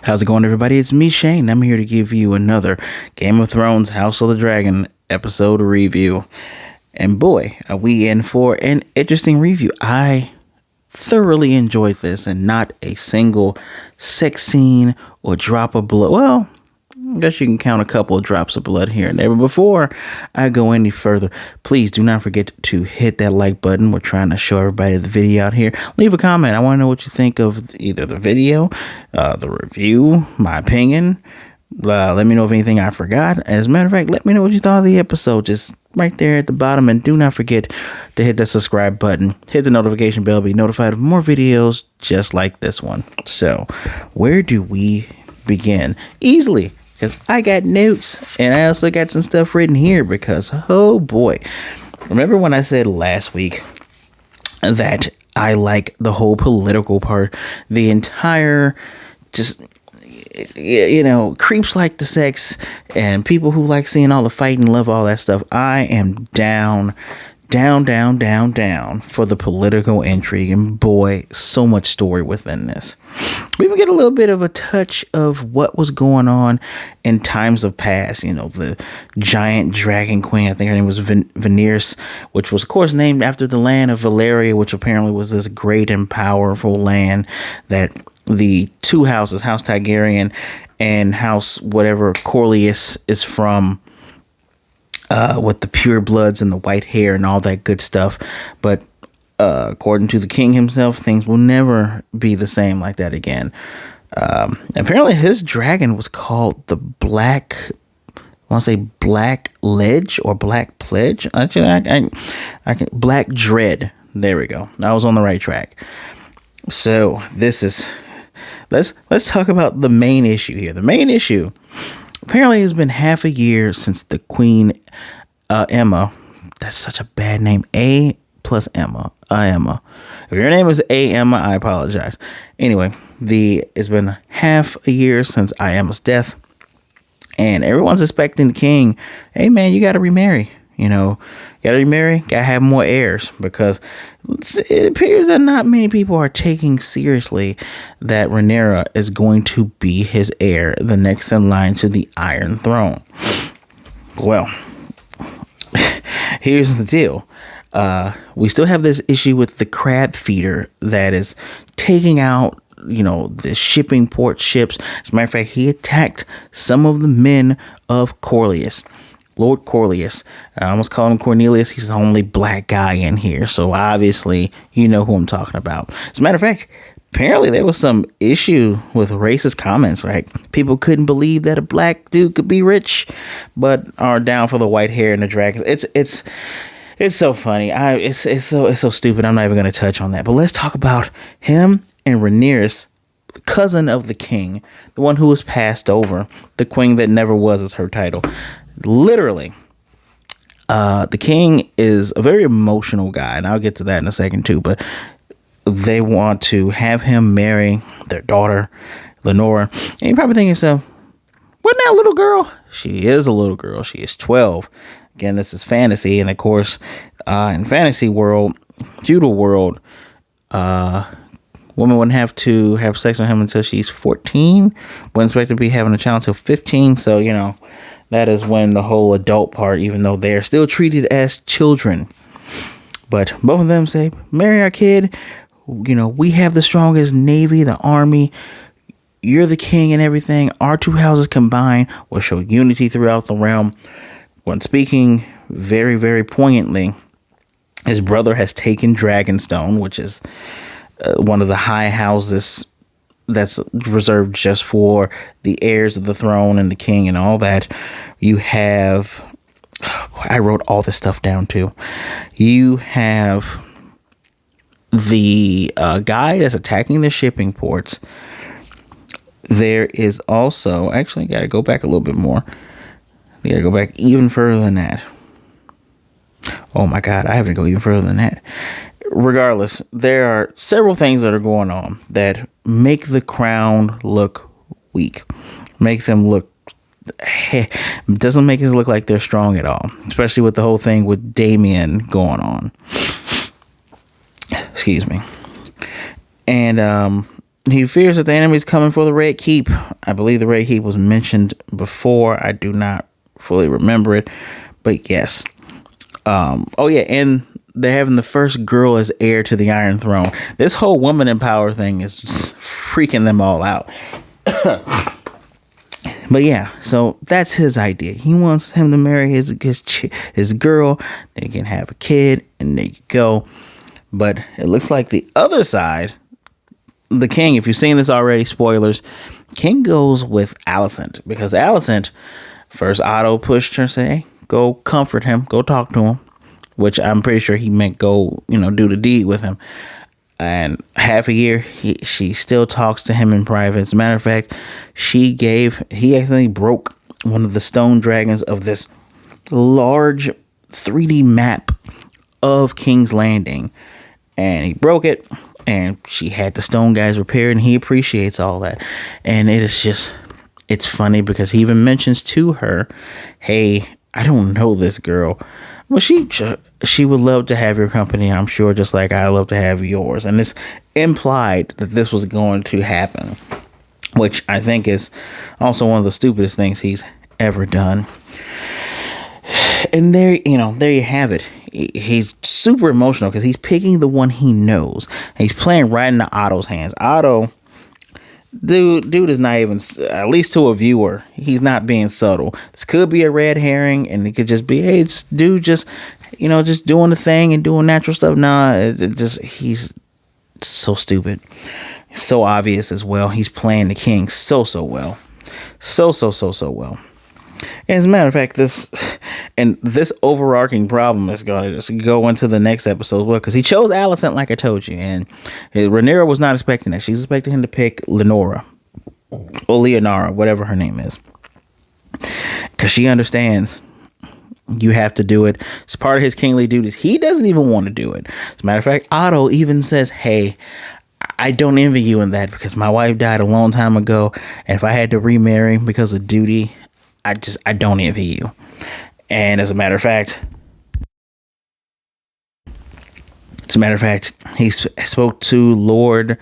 How's it going, everybody? It's me, Shane. I'm here to give you another Game of Thrones House of the Dragon episode review. And boy, are we in for an interesting review. I thoroughly enjoyed this, and not a single sex scene or drop of blood. Well, I guess you can count a couple of drops of blood here and there. But before I go any further, please do not forget to hit that like button. We're trying to show everybody the video out here. Leave a comment. I want to know what you think of either the video, the review, my opinion. Let me know if anything I forgot. As a matter of fact, let me know what you thought of the episode. Just right there at the bottom. And do not forget to hit that subscribe button. Hit the notification bell. Be notified of more videos just like this one. So, where do we begin? Easily. Because I got notes, and I also got some stuff written here because, oh boy. Remember when I said last week that I like the whole political part, the entire, just, creeps like the sex, and people who like seeing all the fighting, love all that stuff. I am down for the political intrigue, and boy, so much story within this. We even get a little bit of a touch of what was going on in times of past. The giant dragon queen, I think her name was Rhaenyra, which was of course named after the land of Valyria, which apparently was this great and powerful land that the two houses, House Targaryen and House whatever Corlys is from, with the pure bloods and the white hair and all that good stuff. But according to the king himself, things will never be the same like that again. Apparently his dragon was called the Black, I want to say Black Ledge or Black Pledge. Actually, I can Black Dread. There we go. I was on the right track. So this is, let's talk about the main issue here. The main issue, apparently it's been half a year since the Queen Aemma. That's such a bad name. A plus Emma. Aemma. If your name is Aemma, I apologize. Anyway, it's been half a year since Aemma's death, and everyone's expecting the king, hey man, you gotta remarry. Gotta remarry, gotta have more heirs, because it appears that not many people are taking seriously that Rhaenyra is going to be his heir, the next in line to the Iron Throne. Well, here's the deal. We still have this issue with the crab feeder that is taking out, the shipping port ships. As a matter of fact, he attacked some of the men of Corlys. Lord Corlys. I almost call him Cornelius. He's the only black guy in here. So obviously, you know who I'm talking about. As a matter of fact, apparently there was some issue with racist comments, right? People couldn't believe that a black dude could be rich, but are down for the white hair and the dragons. It's so funny. It's so stupid. I'm not even going to touch on that. But let's talk about him and Rhaenyra, the cousin of the king, the one who was passed over, the queen that never was is her title. Literally, the king is a very emotional guy, and I'll get to that in a second too. But they want to have him marry their daughter, Rhaenyra. And you probably think to yourself, wasn't that a little girl? She is a little girl. She is 12. Again, this is fantasy, and of course, in fantasy world, feudal world, woman wouldn't have to have sex with him until she's 14. Wouldn't expect to be having a child until 15. So, that is when the whole adult part, even though they're still treated as children. But both of them say, marry our kid. We have the strongest navy, the army. You're the king and everything. Our two houses combined will show unity throughout the realm. When speaking very, very poignantly, his brother has taken Dragonstone, which is one of the high houses that's reserved just for the heirs of the throne and the king and all that. You have, I wrote all this stuff down too. You have the guy that's attacking the shipping ports. There is also, actually, got to go back a little bit more. You got to go back even further than that. Oh my God, I have to go even further than that. Regardless, there are several things that are going on that make the crown look weak, make them look, doesn't make it look like they're strong at all, especially with the whole thing with Damon going on. Excuse me. And He fears that the enemy is coming for the Red Keep. I believe the Red Keep was mentioned before. I do not fully remember it, but yes. Oh yeah, and they're having the first girl as heir to the Iron Throne. This whole woman in power thing is just freaking them all out. But yeah, so that's his idea. He wants him to marry his girl. They can have a kid, and there you go. But it looks like the other side, the king, if you've seen this already, spoilers, king goes with Alicent. Because Alicent, first Otto pushed her, say, hey, go comfort him, go talk to him. Which I'm pretty sure he meant go, do the deed with him. And half a year, she still talks to him in private. As a matter of fact, he accidentally broke one of the stone dragons of this large 3D map of King's Landing. And he broke it, and she had the stone guys repaired, and he appreciates all that. And it's funny because he even mentions to her, hey, I don't know this girl. Well, she would love to have your company, I'm sure, just like I love to have yours. And it's implied that this was going to happen, which I think is also one of the stupidest things he's ever done. And there you have it. He's super emotional because he's picking the one he knows. He's playing right into Otto's hands. Otto, dude is not even, at least to a viewer, he's not being subtle. This could be a red herring, and it could just be, hey, it's dude just doing the thing and doing natural stuff. Nah, he's so stupid, so obvious as well. He's playing the king so well, so well. And as a matter of fact, this overarching problem is going to just go into the next episode as well, because he chose Alicent, like I told you, and Rhaenyra was not expecting that. She was expecting him to pick Leonora, or Leonara, whatever her name is, because she understands you have to do it. It's part of his kingly duties. He doesn't even want to do it. As a matter of fact, Otto even says, hey, I don't envy you in that, because my wife died a long time ago, and if I had to remarry because of duty, I don't envy you. And as a matter of fact, he spoke to Lord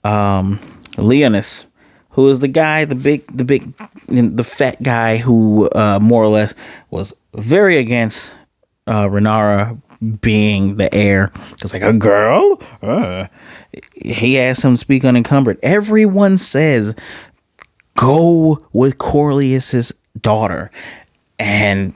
Leonis, who is the guy, the fat guy who more or less was very against Rhaenyra being the heir. It's like, a girl? He asked him to speak unencumbered. Everyone says, go with Corlys's daughter. And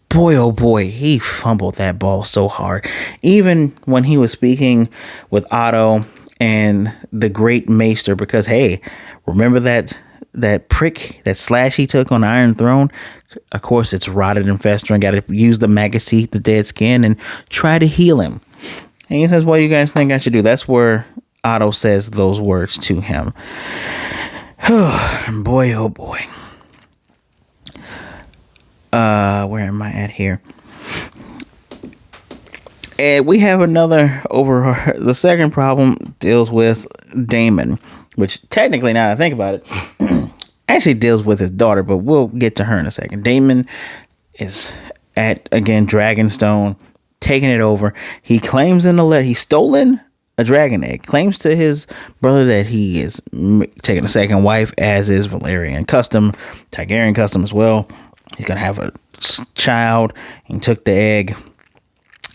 boy, oh boy, he fumbled that ball so hard. Even when he was speaking with Otto and the great Maester, because, hey, remember that prick, that slash he took on the Iron Throne? Of course, it's rotted and festering. Got to use the maggots to eat the dead skin and try to heal him. And he says, what do you guys think I should do? That's where Otto says those words to him. Boy, oh boy. Where am I at here? And we have another the second problem deals with Damon, which technically, now that I think about it, actually deals with his daughter, but we'll get to her in a second. Damon is at, again, Dragonstone, taking it over. He claims in the letter he's stolen a dragon egg, claims to his brother that he is taking a second wife, as is Targaryen custom as well. He's gonna have a child. He took the egg,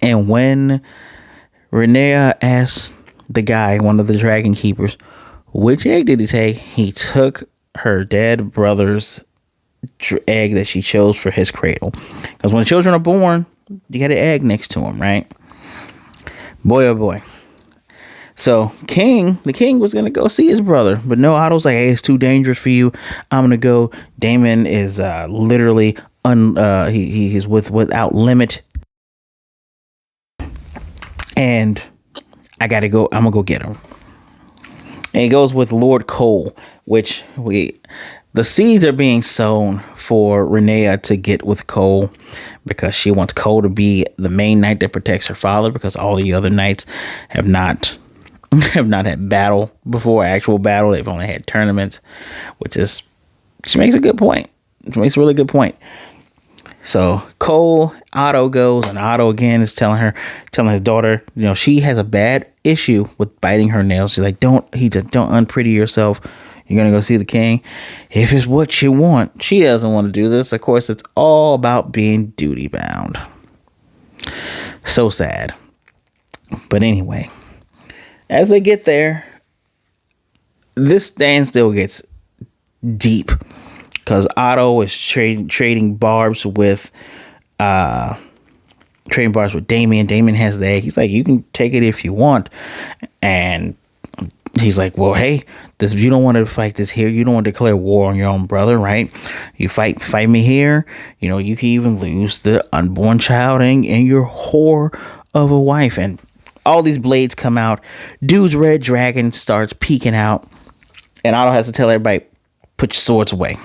and when Rhaenyra asked the guy, one of the dragon keepers, which egg did he take, he took her dead brother's egg that she chose for his cradle. Because when children are born, you got an egg next to them, right? Boy, oh boy. So the king was going to go see his brother, but no, Otto's like, hey, it's too dangerous for you. I'm going to go. Damon is literally, he's without limit. And I got to go. I'm going to go get him. And he goes with Lord Cole, which the seeds are being sown for Rhaenyra to get with Cole, because she wants Cole to be the main knight that protects her father, because all the other knights have not had battle before, actual battle. They've only had tournaments, she makes a good point. She makes a really good point. So Otto goes, and Otto again is telling his daughter, she has a bad issue with biting her nails. She's like, don't don't unpretty yourself. You're going to go see the king. If it's what you want. She doesn't want to do this. Of course, it's all about being duty bound. So sad. But anyway, as they get there, this standstill gets deep because Otto is trading barbs with Damon. Damon has the egg. He's like, you can take it if you want. And he's like, well, hey, you don't want to fight this here. You don't want to declare war on your own brother, right? You fight me here. You can even lose the unborn child and your whore of a wife. And all these blades come out. Dude's red dragon starts peeking out. And Otto has to tell everybody, put your swords away.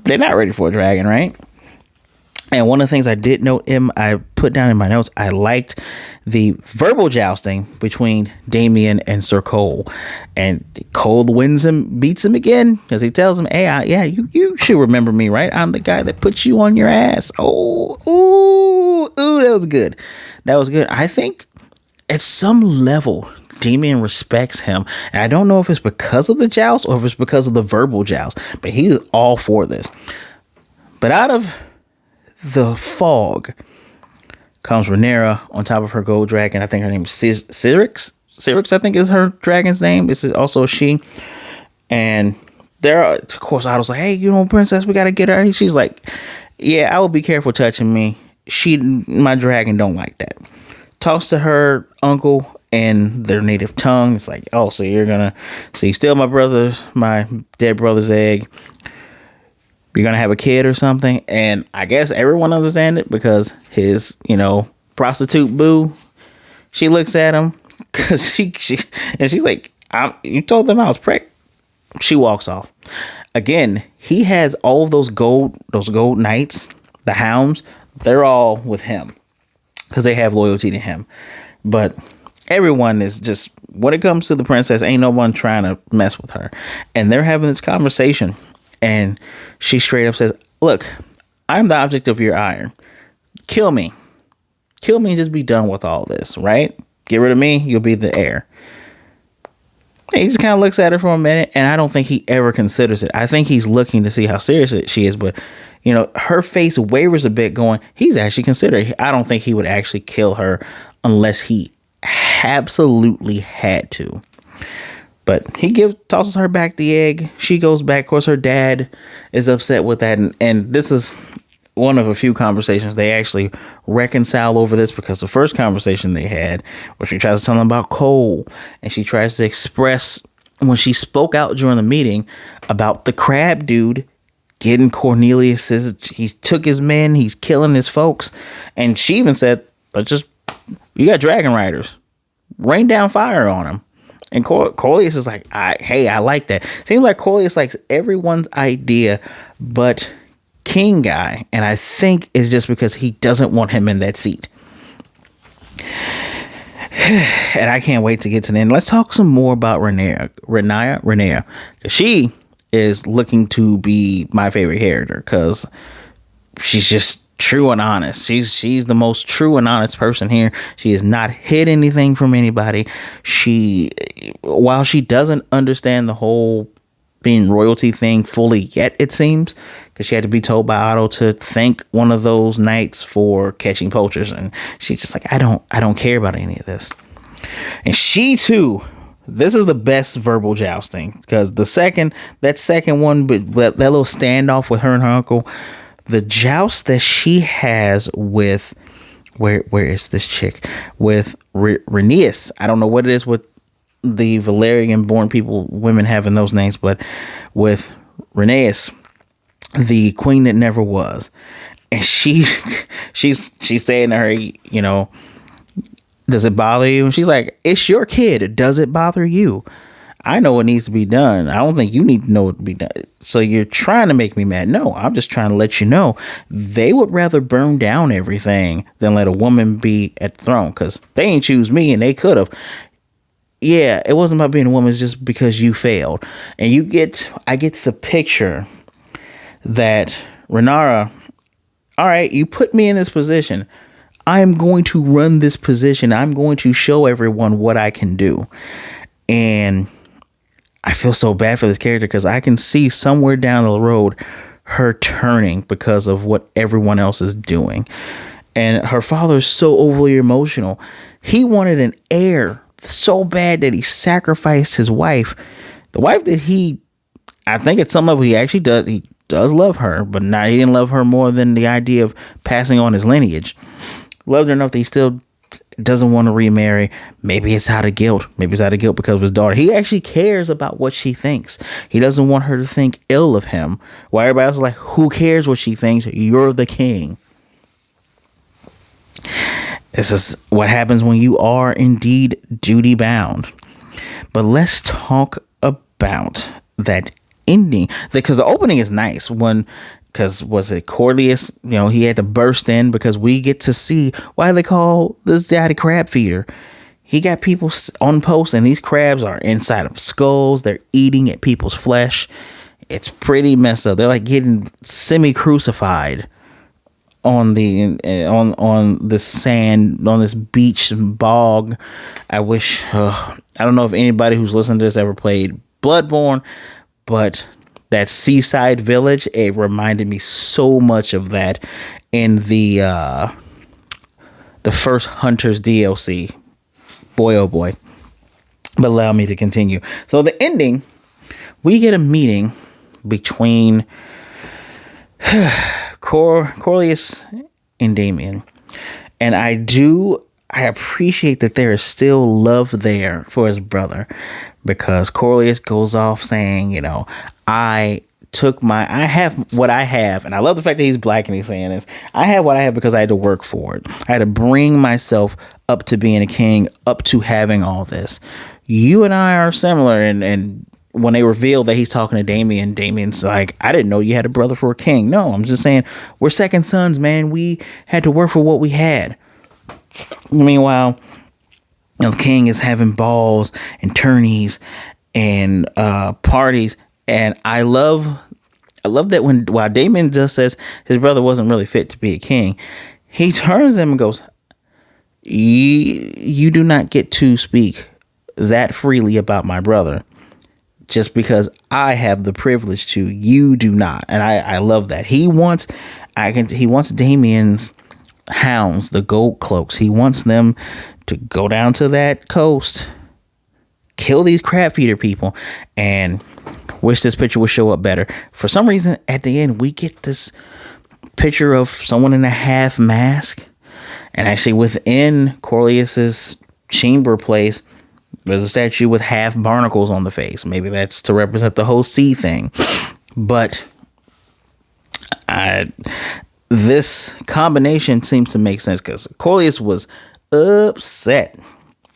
They're not ready for a dragon, right? And one of the things I did note, I put down in my notes, I liked the verbal jousting between Damon and Sir Cole. And Cole beats him again because he tells him, hey, you should remember me, right? I'm the guy that put you on your ass. Oh, ooh, that was good. That was good. I think at some level, Damon respects him. And I don't know if it's because of the joust or if it's because of the verbal joust, but he is all for this. But out of the fog comes Rhaenyra on top of her gold dragon. I think her name is Syrinx. Syrinx, I think, is her dragon's name. This is also a she. And of course, Otto's like, hey, princess, we got to get her. She's like, yeah, I will be careful touching me. My dragon don't like that. Talks to her uncle in their native tongue. It's like, oh, so you steal my dead brother's egg. You're going to have a kid or something. And I guess everyone understands it because his, prostitute boo, she looks at him because she's like, you told them I was pregnant. She walks off. Again, he has all of those gold knights, the hounds. They're all with him because they have loyalty to him. But everyone is just, when it comes to the princess, ain't no one trying to mess with her. And they're having this conversation. And she straight up says, look, I'm the object of your ire. Kill me. Kill me and just be done with all this, right? Get rid of me, you'll be the heir. And he just kind of looks at her for a minute, and I don't think he ever considers it. I think he's looking to see how serious she is, but, her face wavers a bit going, he's actually considering. I don't think he would actually kill her unless he absolutely had to. But he tosses her back the egg. She goes back. Of course, her dad is upset with that. And this is one of a few conversations they actually reconcile over this, because the first conversation they had, where she tries to tell him about Cole, and she tries to express, when she spoke out during the meeting about the crab dude getting Cornelius, he took his men, he's killing his folks. And she even said, you got dragon riders, rain down fire on him. And Cornelius is like, I like that. Seems like Cornelius likes everyone's idea but King Guy. And I think it's just because he doesn't want him in that seat. And I can't wait to get to the end. Let's talk some more about Rhaenyra. She is looking to be my favorite character because she's just true and honest. She's the most true and honest person here. She has not hid anything from anybody. While she doesn't understand the whole being royalty thing fully yet, it seems, because she had to be told by Otto to thank one of those knights for catching poachers, and she's just like, I don't care about any of this. And she too, this is the best verbal jousting, because that second one, but that little standoff with her and her uncle, the joust that she has with where is this chick with Rhaenys? I don't know what it is with the Valerian born women having those names, but with Rhaenys, the queen that never was, and she's saying to her, does it bother you? And she's like, it's your kid. Does it bother you? I know what needs to be done. I don't think you need to know what to be done. So you're trying to make me mad. No, I'm just trying to let you know they would rather burn down everything than let a woman be at the throne, because they ain't choose me and they could have. Yeah, it wasn't about being a woman. It's just because you failed. And I get the picture that Rhaenyra, all right, you put me in this position. I am going to run this position. I'm going to show everyone what I can do. And I feel so bad for this character because I can see somewhere down the road her turning because of what everyone else is doing. And her father is so overly emotional. He wanted an heir so bad that he sacrificed his wife. The wife that I think at some level he actually does. He does love her, but he didn't love her more than the idea of passing on his lineage. Loved her enough that he still doesn't want to remarry. Maybe it's out of guilt. Maybe it's out of guilt because of his daughter. He actually cares about what she thinks. He doesn't want her to think ill of him. While everybody else is like, who cares what she thinks? You're the king. This is what happens when you are indeed duty bound. But let's talk about that ending, because the opening is nice. Because was it Corliss? He had to burst in because we get to see why they call this guy the crab feeder. He got people on post, and these crabs are inside of skulls. They're eating at people's flesh. It's pretty messed up. They're like getting semi-crucified on the on this sand, on this beach bog. I don't know if anybody who's listened to this ever played Bloodborne, but that seaside village, it reminded me so much of that in the first Hunters DLC. Boy, oh boy. But allow me to continue. So the ending, we get a meeting between Corliss and Damon. And I appreciate that there is still love there for his brother, because Corliss goes off saying, I have what I have. And I love the fact that he's black and he's saying this. I have what I have because I had to work for it. I had to bring myself up to being a king, up to having all this. You and I are similar. And when they reveal that he's talking to Damon, Damon's like, I didn't know you had a brother for a king. No, I'm just saying we're second sons, man. We had to work for what we had. Meanwhile, the king is having balls and tourneys and parties. And I love that while Damon just says his brother wasn't really fit to be a king, he turns to him and goes, you do not get to speak that freely about my brother. Just because I have the privilege to, you do not. And I love that. He wants Damien's hounds, the gold cloaks. He wants them to go down to that coast, kill these crab feeder people, and wish this picture would show up better. For some reason, at the end, we get this picture of someone in a half mask. And actually within Corliss's chamber place, there's a statue with half barnacles on the face. Maybe that's to represent the whole sea thing. But this combination seems to make sense, because Corliss was upset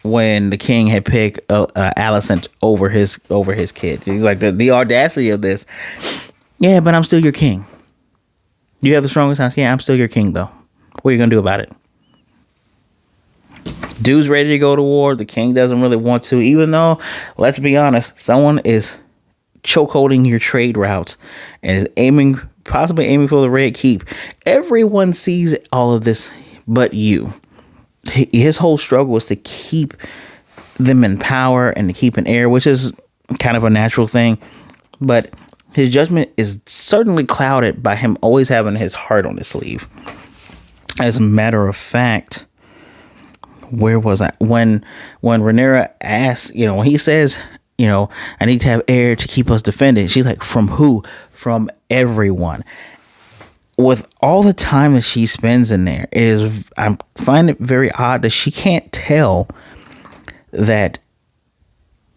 when the king had picked Alicent over his kid. He's like, the audacity of this. Yeah, but I'm still your king. You have the strongest house. Yeah, I'm still your king, though. What are you going to do about it? Dude's ready to go to war. The king doesn't really want to, even though, let's be honest, someone is chokeholding your trade routes and is possibly aiming for the Red Keep. Everyone sees all of this but you. His whole struggle is to keep them in power and to keep an heir, which is kind of a natural thing. But his judgment is certainly clouded by him always having his heart on his sleeve. As a matter of fact, where was I? When Rhaenyra asks, when he says, I need to have heir to keep us defended. She's like, from who? From everyone. With all the time that she spends in there, I find it very odd that she can't tell that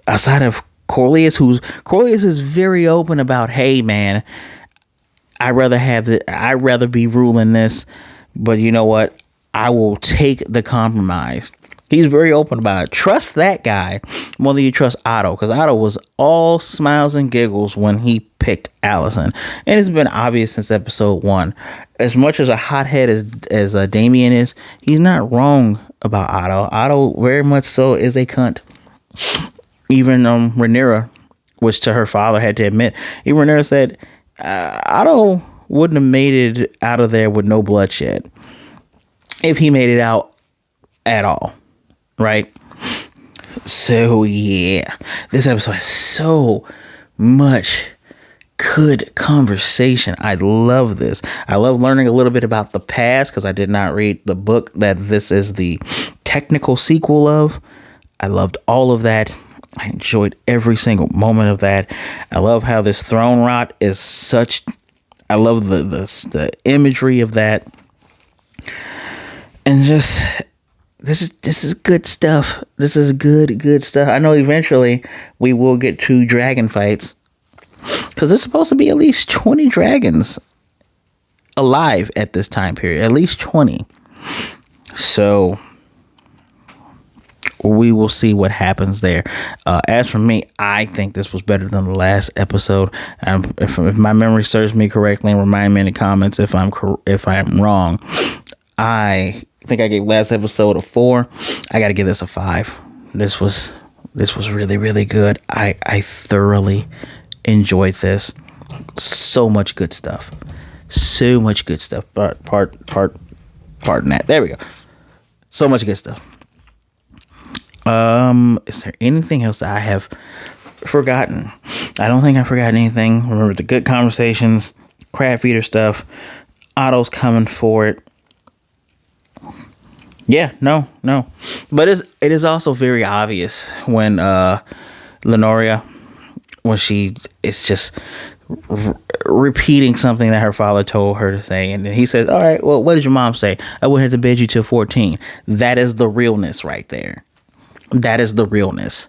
outside of Corliss is very open about, hey man, I'd rather be ruling this, but you know what? I will take the compromise. He's very open about it. Trust that guy more than you trust Otto, because Otto was all smiles and giggles when he picked Alicent. And it's been obvious since episode 1. As much as a hothead as Damien is, he's not wrong about Otto. Otto very much so is a cunt. Even Rhaenyra, which to her father had to admit, even Rhaenyra said Otto wouldn't have made it out of there with no bloodshed if he made it out at all. Right? So yeah, this episode has so much good conversation. I love this. I love learning a little bit about the past because I did not read the book that this is the technical sequel of. I loved all of that. I enjoyed every single moment of that. I love how this throne rot is such. I love the imagery of that, and just this is good stuff. This is good stuff. I know eventually we will get 2 dragon fights because there's supposed to be at least 20 dragons alive at this time period. At least 20. So we will see what happens there. As for me, I think this was better than the last episode. If my memory serves me correctly, and remind me in the comments if I'm wrong. I think I gave last episode a 4. I got to give this a 5. This was really good. I thoroughly enjoyed this. So much good stuff. So much good stuff. Pardon that. There we go. So much good stuff. Is there anything else that I have forgotten? I don't think I forgot anything. Remember the good conversations, crab feeder stuff, Otto's coming for it. Yeah, no. But it is also very obvious when Rhaenyra, when she is just repeating something that her father told her to say, and then he says, all right, well, what did your mom say? I wouldn't have to bed you till 14. That is the realness right there. That is the realness.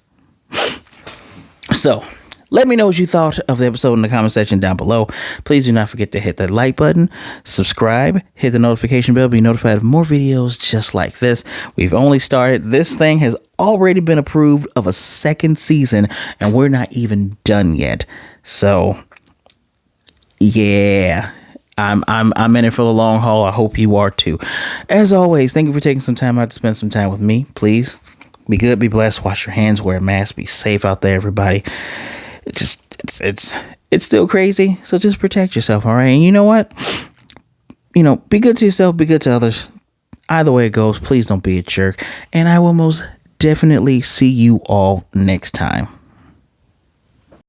So let me know what you thought of the episode in the comment section down below. Please do not forget to hit that like button, subscribe, hit the notification bell, be notified of more videos just like this. We've only started. This thing has already been approved of a 2nd season, and we're not even done yet. So yeah, I'm in it for the long haul. I hope you are too. As always, thank you for taking some time out to spend some time with me. Please be good, be blessed, wash your hands, wear a mask, be safe out there, everybody. It's still crazy, so just protect yourself, all right? And you know what? Be good to yourself, be good to others. Either way it goes, please don't be a jerk. And I will most definitely see you all next time.